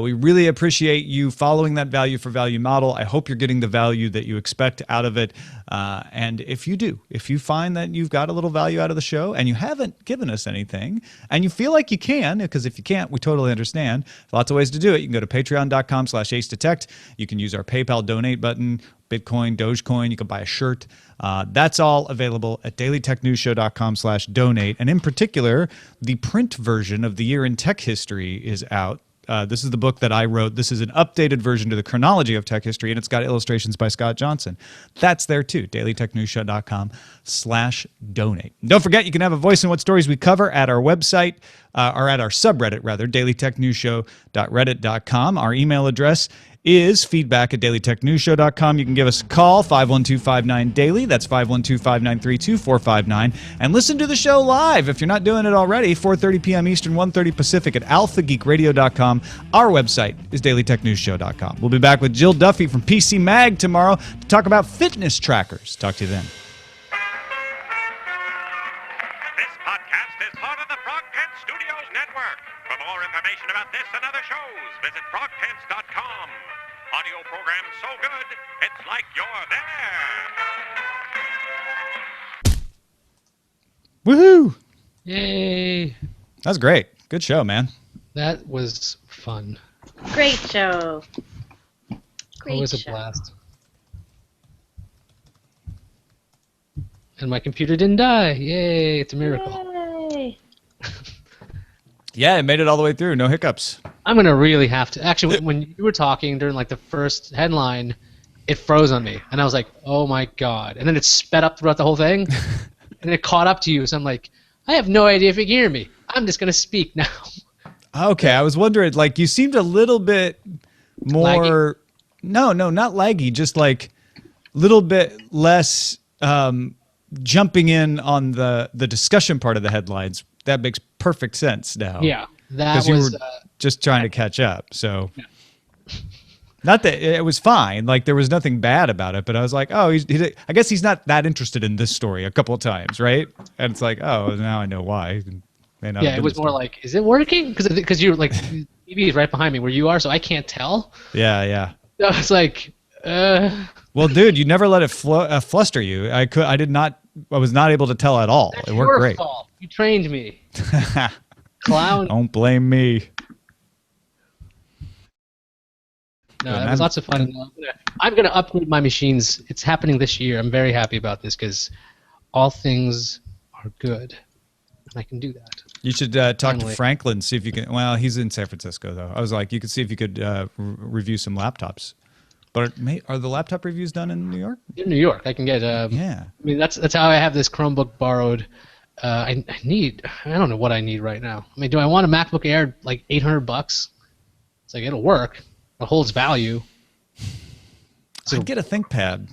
We really appreciate you following that value for value model. I hope you're getting the value that you expect out of it. And if you do, if you find that you've got a little value out of the show and you haven't given us anything, and you feel like you can, because if you can't, we totally understand. Lots of ways to do it. You can go to patreon.com/acedetect. You can use our PayPal donate button, Bitcoin, Dogecoin. You can buy a shirt. That's all available at dailytechnewsshow.com/donate. And in particular, the print version of The Year in Tech History is out. This is the book that I wrote. This is an updated version to the chronology of tech history, and it's got illustrations by Scott Johnson. That's there too, dailytechnewsshow.com/donate. Don't forget, you can have a voice in what stories we cover at our website, or at our subreddit, rather, dailytechnewsshow.reddit.com. Our email address is feedback@dailytechnewsshow.com. You can give us a call, 512-59-DAILY. That's 512-593-2459. And listen to the show live, if you're not doing it already, 4:30 p.m. Eastern, 1:30 Pacific at alphageekradio.com. Our website is dailytechnewsshow.com. We'll be back with Jill Duffy from PC Mag tomorrow to talk about fitness trackers. Talk to you then. This podcast is part of the Frog Pants Studios Network. For more information about this and other shows, visit frogpants.com. Audio program so good, it's like you're there. Woohoo! Yay. That was great. Good show, man. That was fun. Great show. Great Always a show. blast. And my computer didn't die. Yay, it's a miracle. Yay. Yeah, it made it all the way through. No hiccups. I'm going to really have to. Actually, when you were talking during like the first headline, it froze on me. And I was like, oh my God. And then it sped up throughout the whole thing. And it caught up to you. So I'm like, I have no idea if you can hear me. I'm just going to speak now. Okay, I was wondering, like, you seemed a little bit more... Laggy? No, not laggy, just like a little bit less jumping in on the discussion part of the headlines. That makes perfect sense now. Yeah, that Because you was... were just trying to catch up, so... Yeah. Not that it was fine, like there was nothing bad about it, but I was like, oh, I guess he's not that interested in this story a couple of times, right? And it's like, oh, now I know why. Yeah, it was more like, is it working? Because you're like, TV is right behind me where you are, so I can't tell. Yeah. So I was like, Well, dude, you never let it fluster you. I was not able to tell at all. That's It worked your great. fault. You trained me. Clown. Don't blame me. No, that was lots of fun. I'm going to upgrade my machines. It's happening this year. I'm very happy about this because all things are good. And I can do that. You should talk to Finally. Franklin, see if you can. Well, he's in San Francisco, though. I was like, you could see if you could review some laptops. But are the laptop reviews done in New York? In New York, I can get. Yeah. I mean, that's how I have this Chromebook borrowed. I don't know what I need right now. I mean, do I want a MacBook Air like $800? It's like it'll work. It holds value. So I'd get a ThinkPad,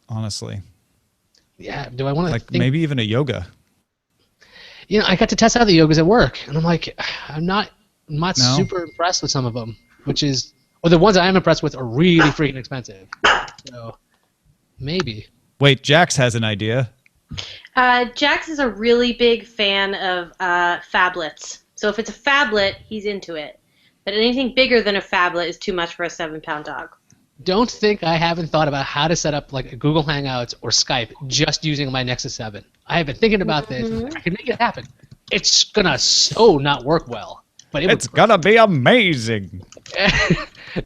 honestly. yeah, do I want to Like maybe even a yoga. You know, I got to test out the yogas at work, and I'm like, I'm not No? super impressed with some of them, or the ones I am impressed with are really freaking expensive. So maybe. Wait, Jax has an idea. Jax is a really big fan of phablets. So if it's a phablet, he's into it. But anything bigger than a phablet is too much for a 7-pound dog. Don't think I haven't thought about how to set up like a Google Hangouts or Skype just using my Nexus 7. I have been thinking about this. I can make it happen. It's gonna so not work well, but It's gonna be amazing.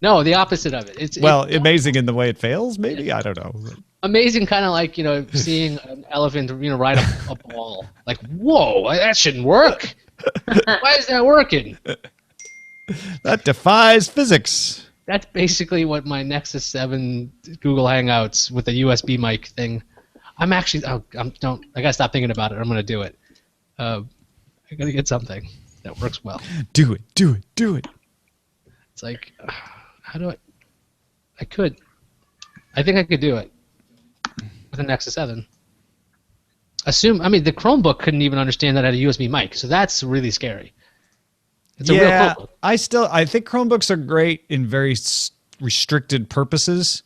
No, the opposite of it. It's amazing in the way it fails, maybe? I don't know. amazing, kind of like seeing an elephant ride a ball. Like, whoa, that shouldn't work. Why is that working? That defies physics. That's basically what my Nexus 7 Google Hangouts with the USB mic thing. I'm actually. I gotta stop thinking about it. I'm gonna do it. I gotta get something that works well. Do it. It's like, how do I? I could. I think I could do it with a Nexus 7. The Chromebook couldn't even understand that I had a USB mic, so that's really scary. It's a real Chromebook. I think Chromebooks are great in very restricted purposes.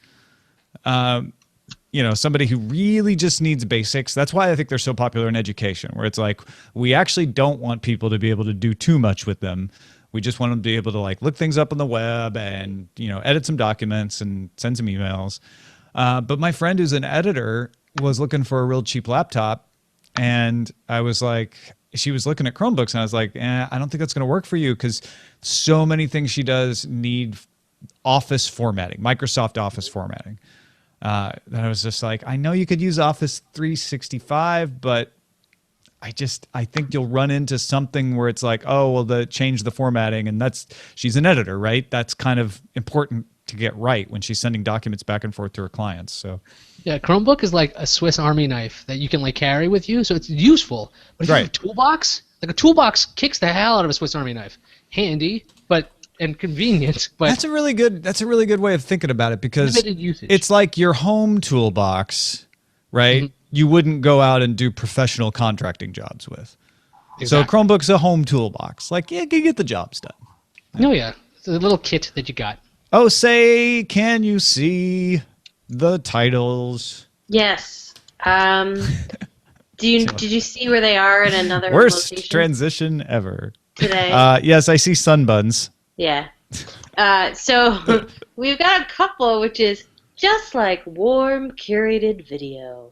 Somebody who really just needs basics. That's why I think they're so popular in education, where it's like, we actually don't want people to be able to do too much with them. We just want them to be able to look things up on the web and, edit some documents and send some emails. But my friend who's an editor was looking for a real cheap laptop, and I was like, she was looking at Chromebooks, and I was like, I don't think that's going to work for you, because so many things she does need Office formatting, Microsoft Office formatting. And I was just like, I know you could use Office 365, but I think you'll run into something where it's like, oh, well, change the formatting, and she's an editor, right? That's kind of important to get right when she's sending documents back and forth to her clients. So yeah, Chromebook is like a Swiss Army knife that you can carry with you, so it's useful. But if you have a toolbox, a toolbox kicks the hell out of a Swiss Army knife. Handy, and convenient. But that's a really good way of thinking about it, because limited usage. It's like your home toolbox, right? Mm-hmm. You wouldn't go out and do professional contracting jobs with. Exactly. So Chromebook's a home toolbox. You can get the jobs done. Oh yeah, it's a little kit that you got. Oh, can you see the titles? Yes. Did you see where they are in another worst location? Transition ever Today? Yes, I see sunbuns. Yeah. So we've got a couple, which is just like warm curated video.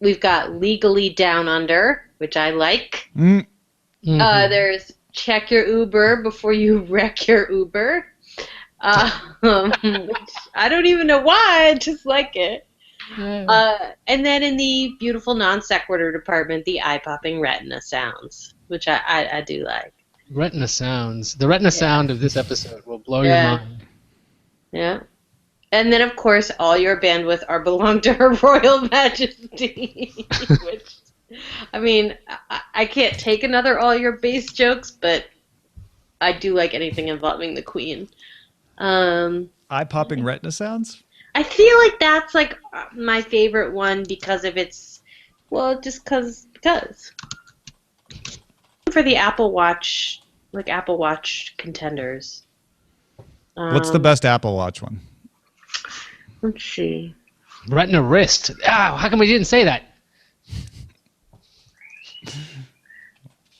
We've got Legally Down Under, which I like. Mm-hmm. There's Check Your Uber Before You Wreck Your Uber. Which I don't even know why. I just like it. And then in the beautiful non sequitur department, the eye-popping retina sounds, which I do like. Retina sounds. The retina sound of this episode will blow your mind. Yeah. And then, of course, all your bandwidth are belong to Her Royal Majesty. Which, I mean, I can't take another all your base jokes, but I do like anything involving the Queen. Eye-popping retina sounds? I feel like that's like my favorite one because of its, well, just because. For the Apple Watch, like Apple Watch contenders. What's the best Apple Watch one? Let's see. Retina wrist. How come we didn't say that?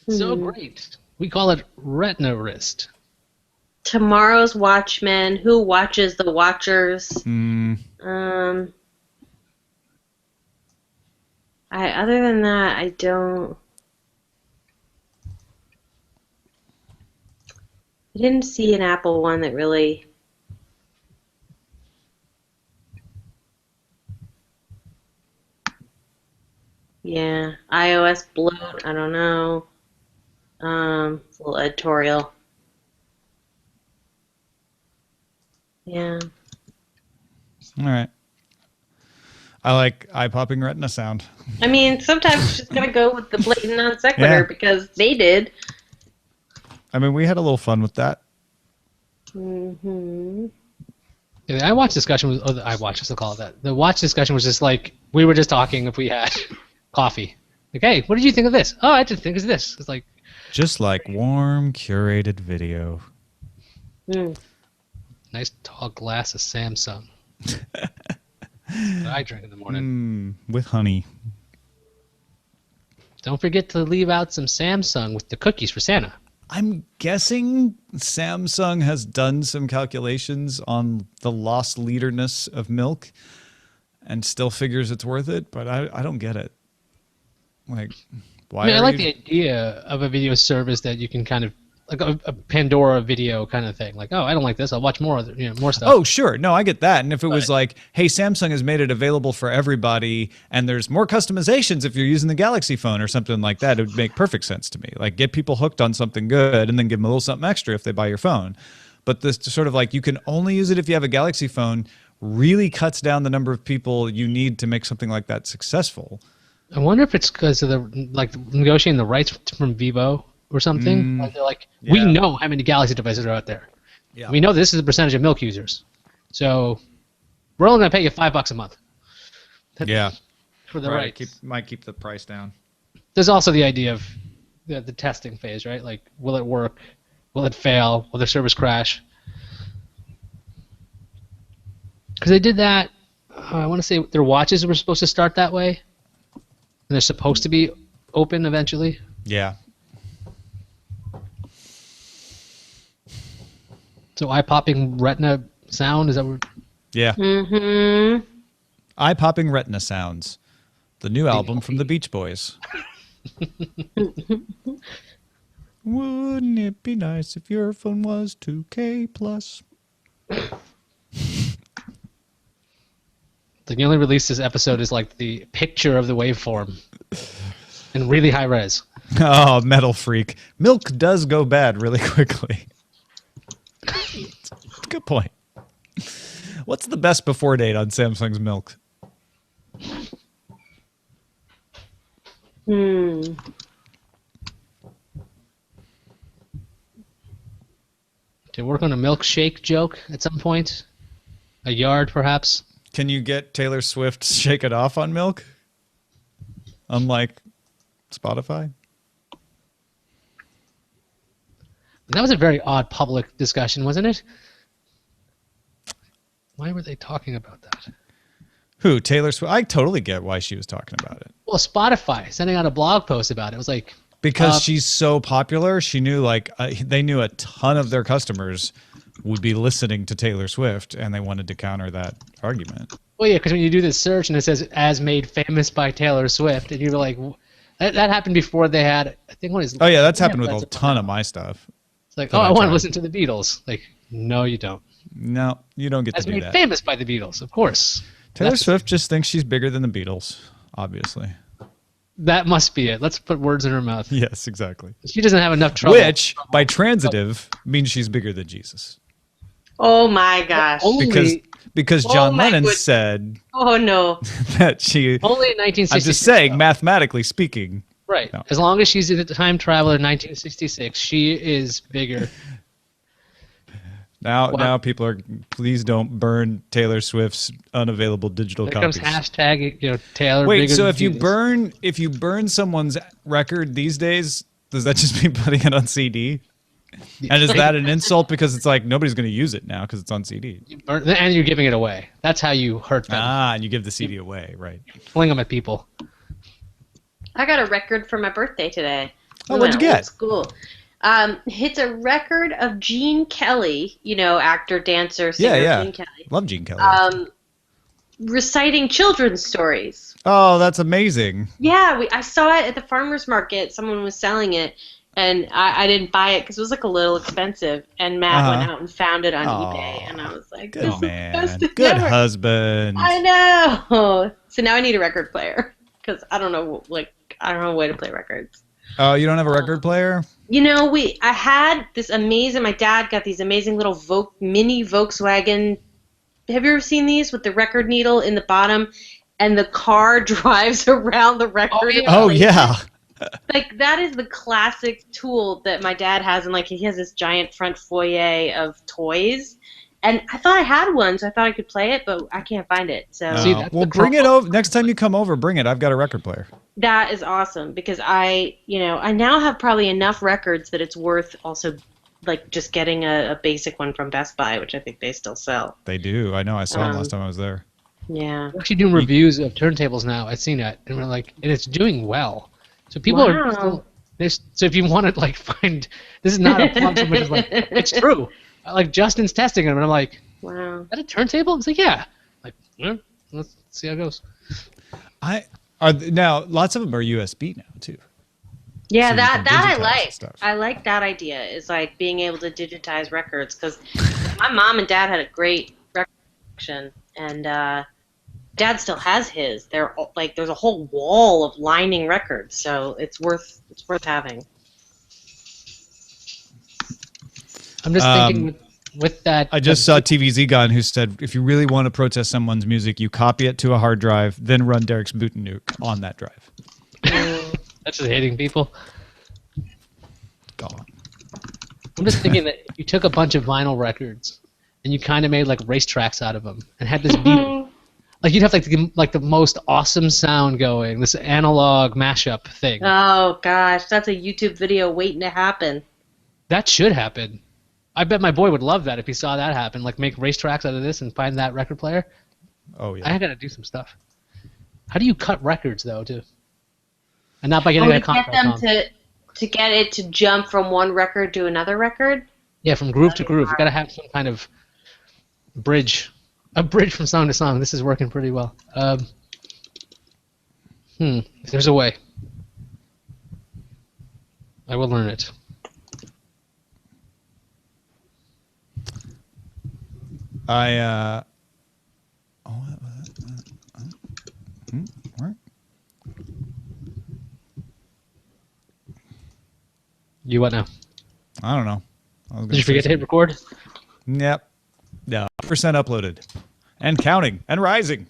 So great. We call it retina wrist. Tomorrow's Watchmen. Who watches the Watchers? Other than that, I didn't see an Apple one that really. Yeah, iOS bloat. I don't know. It's a little editorial. Yeah. All right. I like eye-popping retina sound. I mean, sometimes it's just gonna go with the blatant non sequitur because they did. I mean, we had a little fun with that. Mm-hmm. Yeah, the iWatch discussion was. Oh, the iWatch, let's call it that. The watch discussion was just like we were just talking if we had coffee. Like, hey, what did you think of this? Oh, I did think of this. It's like just like warm, curated video. Nice tall glass of Samsung. That I drink in the morning. With honey. Don't forget to leave out some Samsung with the cookies for Santa. I'm guessing Samsung has done some calculations on the loss leaderness of milk and still figures it's worth it, but I don't get it. Like, why? I mean, I like the idea of a video service that you can kind of like a Pandora video kind of thing. Like, oh, I don't like this. I'll watch more more stuff. Oh, sure. No, I get that. And if it was like, hey, Samsung has made it available for everybody and there's more customizations if you're using the Galaxy phone or something like that, it would make perfect sense to me. Like, get people hooked on something good and then give them a little something extra if they buy your phone. But this sort of like, you can only use it if you have a Galaxy phone really cuts down the number of people you need to make something like that successful. I wonder if it's because of the negotiating the rights from Vivo or something. Like they're like, we know how many Galaxy devices are out there. Yeah. We know this is the percentage of milk users. So we're only going to pay you $5 a month. Yeah. For the rights. Might keep the price down. There's also the idea of the testing phase, right? Like, will it work? Will it fail? Will the service crash? Because they did that, I want to say their watches were supposed to start that way. And they're supposed to be open eventually. Yeah. So eye-popping retina sound, is that what? Yeah. Mm-hmm. Eye-popping retina sounds. The new album from the Beach Boys. Wouldn't it be nice if your phone was 2K plus? The only release this episode is like the picture of the waveform in really high res. Oh, metal freak. Milk does go bad really quickly. Good point. What's the best before date on Samsung's milk? To work on a milkshake joke at some point? A yard, perhaps? Can you get Taylor Swift Shake It Off on milk? Unlike Spotify? That was a very odd public discussion, wasn't it? Why were they talking about that? Who? Taylor Swift? I totally get why she was talking about it. Well, Spotify sending out a blog post about it. It was like... Because she's so popular, she knew they knew a ton of their customers would be listening to Taylor Swift, and they wanted to counter that argument. Well, yeah, because when you do this search and it says "as made famous by Taylor Swift," and you're like, that happened before they had. I think what is? Oh yeah, that's happened with a ton of my stuff. It's like, oh, I want to listen to the Beatles. Like, no, you don't. No, you don't get As to do made that. famous by the Beatles, of course. Taylor Swift just thinks she's bigger than the Beatles, obviously. That must be it. Let's put words in her mouth. Yes, exactly. She doesn't have enough trouble. Which, by transitive, means she's bigger than Jesus. Oh my gosh. Because John Lennon said Oh no. that she... Only in 1966. I'm just saying, mathematically speaking. Right. No. As long as she's a time traveler in 1966, she is bigger. Now people are... Please don't burn Taylor Swift's unavailable digital There copies. comes hashtag, Taylor. Wait, bigger so than if you Jesus. burn someo's record these days, does that just mean putting it on CD? And is that an insult because it's like nobody's going to use it now because it's on CD? And you're giving it away. That's how you hurt them. And you give the CD away, right? Fling them at people. I got a record for my birthday today. Oh, what'd you get? School. It's a record of Gene Kelly, actor, dancer, singer Gene Kelly. Love Gene Kelly. Reciting children's stories. Oh, that's amazing. Yeah, I saw it at the farmer's market. Someone was selling it, and I didn't buy it because it was like a little expensive. And Matt went out and found it on eBay, and I was like, Good "This is the man. best thing Good ever." husband. I know. So now I need a record player because I don't know a way to play records. Oh, you don't have a record player? I had this amazing. My dad got these amazing little mini Volkswagen. Have you ever seen these with the record needle in the bottom, and the car drives around the record? Oh yeah. Like that is the classic tool that my dad has, and he has this giant front foyer of toys. And I thought I had one, so I thought I could play it, but I can't find it. So Well, bring it over next time you come over. Bring it. I've got a record player. that is awesome because I now have probably enough records that it's worth also just getting a basic one from Best Buy, which I think they still sell. They do. I know. I saw them last time I was there. Yeah. We're actually doing reviews of turntables now. I've seen that, and and it's doing well. So people are still. So if you want to find, this is not a plug so much as it's true. Justin's testing them, and I'm like, wow, is that a turntable? It's like, yeah. Let's see how it goes. Now lots of them are USB now too. Yeah, So that I digitize like. stuff. I like that idea. Is being able to digitize records because my mom and dad had a great record collection, and dad still has his. They're there's a whole wall of lining records, so it's worth having. I'm just thinking with that. I just saw TVZ Gun who said if you really want to protest someone's music, you copy it to a hard drive, then run Derek's Boot and Nuke on that drive. That's just hating people. Gone. I'm just thinking that you took a bunch of vinyl records and you kind of made racetracks out of them and had this beat. You'd have the most awesome sound going, this analog mashup thing. Oh gosh, that's a YouTube video waiting to happen. That should happen. I bet my boy would love that if he saw that happen. Make racetracks out of this and find that record player. Oh yeah. I gotta do some stuff. How do you cut records though, too? And not by getting a contract get them on. to get it to jump from one record to another record. Yeah, from groove to groove. You gotta have some kind of bridge, a bridge from song to song. This is working pretty well. If there's a way, I will learn it. You what now? I don't know. Did you forget to hit record? Yep. Yeah. Percent uploaded, and counting and rising.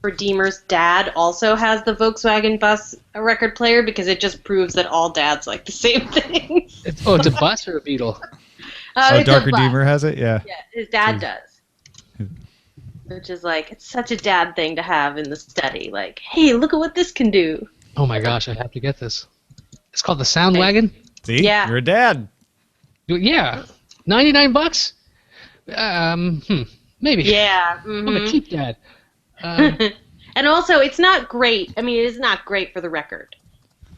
Redeemer's dad also has the Volkswagen Bus record player because it just proves that all dads like the same thing. It's a bus or a Beetle? It's Dark a bus. Redeemer has it. Yeah. Yeah, his dad does. Which is it's such a dad thing to have in the study. Hey, look at what this can do. Oh my gosh, I have to get this. It's called the Sound Wagon. See, Yeah. you're a dad. Yeah, $99. Maybe. Yeah. I'm a cheap dad. And also, it's not great. I mean, it is not great for the record.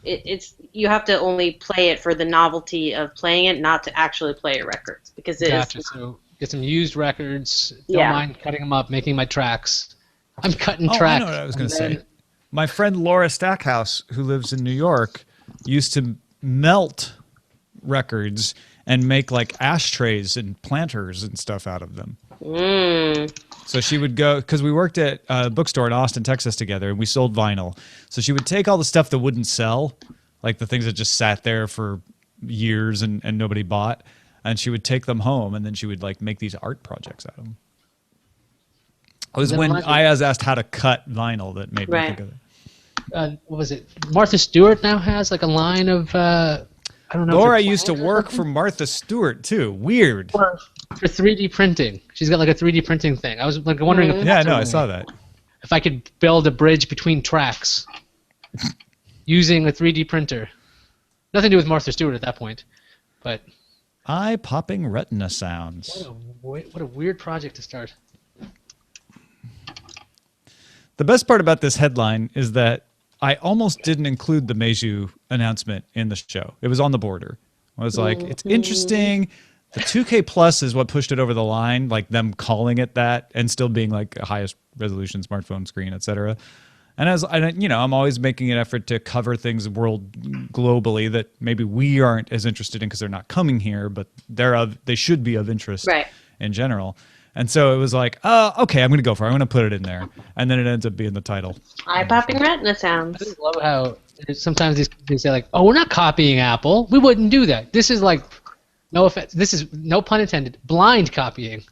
It's you have to only play it for the novelty of playing it, not to actually play your records because it Gotcha. is. So get some used records. Don't mind cutting them up, making my tracks. I'm cutting I tracks. know what I was going to and say. My friend Laura Stackhouse, who lives in New York, used to melt records and make like ashtrays and planters and stuff out of them. So she would go, because we worked at a bookstore in Austin, Texas together, and we sold vinyl. So she would take all the stuff that wouldn't sell, like the things that just sat there for years and nobody bought, and she would take them home, and then she would like make these art projects out of them. It was when Iyaz asked how to cut vinyl that made me think of it. What was it? Martha Stewart now has like a line of I don't know. Laura used to work for Martha Stewart too. Weird. For 3D printing. She's got like a 3D printing thing. I was like wondering if Yeah, no, I saw that. if I could build a bridge between tracks using a 3D printer. Nothing to do with Martha Stewart at that point, but eye-popping retina sounds. what a weird project to start. The best part about this headline is that I almost didn't include the Meizu announcement in the show. It was on the border. I was like, it's interesting. The 2K Plus is what pushed it over the line, like them calling it that and still being like a highest resolution smartphone screen, etc. And I'm always making an effort to cover things globally that maybe we aren't as interested in because they're not coming here, but they should be of interest in general. And so it was like, okay, I'm going to go for it. I'm going to put it in there. And then it ends up being the title. Eye-popping retina sounds. I just love how sometimes they say like, oh, we're not copying Apple. We wouldn't do that. This is like, no offense, this is, no pun intended, blind copying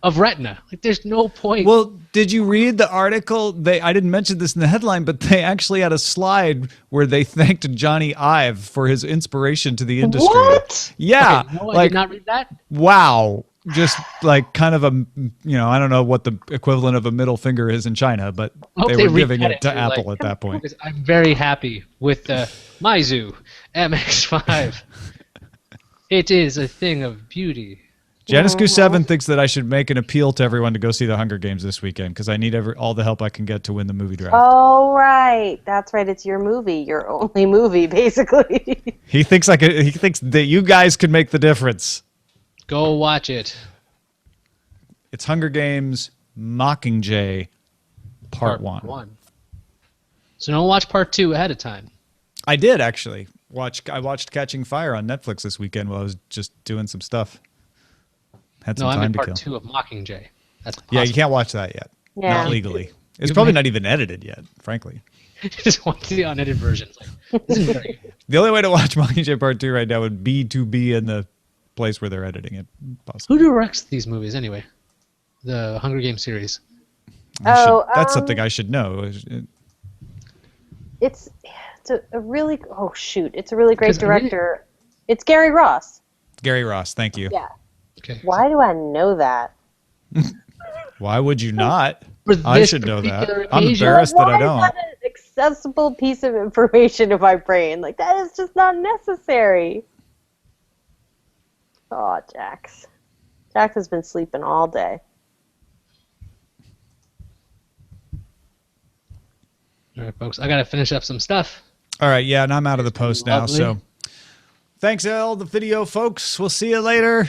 of retina. Like, there's no point. Well, did you read the article? I didn't mention this in the headline, but they actually had a slide where they thanked Johnny Ive for his inspiration to the industry. What? Yeah. Okay, no, I did not read that. Wow. Just like kind of a, I don't know what the equivalent of a middle finger is in China, but they were giving it to Apple at that point. I'm very happy with the Meizu MX5. It is a thing of beauty. Janiscu7 thinks that I should make an appeal to everyone to go see the Hunger Games this weekend because I need all the help I can get to win the movie draft. Oh, right. That's right. It's your movie, your only movie, basically. He thinks that you guys could make the difference. Go watch it. It's Hunger Games Mockingjay Part 1. So don't watch Part 2 ahead of time. I did, actually. I watched Catching Fire on Netflix this weekend while I was just doing some stuff. Had some time to kill. Part 2 of Mockingjay. That's yeah, you can't watch that yet. Yeah. Not legally. It's probably not even edited yet, frankly. Just watch the unedited version. Like, this is very good. The only way to watch Mockingjay Part 2 right now would be to be in the place where they're editing it. Possibly. Who directs these movies anyway? The Hunger Games series. That's something I should know. It's a really it's a really great director. It's Gary Ross. Gary Ross, thank you. Yeah. Okay. Why do I know that? Why would you not? I should know that. I'm occasion? embarrassed that I don't. Why is that an accessible piece of information in my brain? Like, that is just not necessary. Oh, Jax. Jax has been sleeping all day. All right, folks. I got to finish up some stuff. All right, yeah, and I'm out of the post now, Lovely. so thanks, all the video folks. We'll see you later.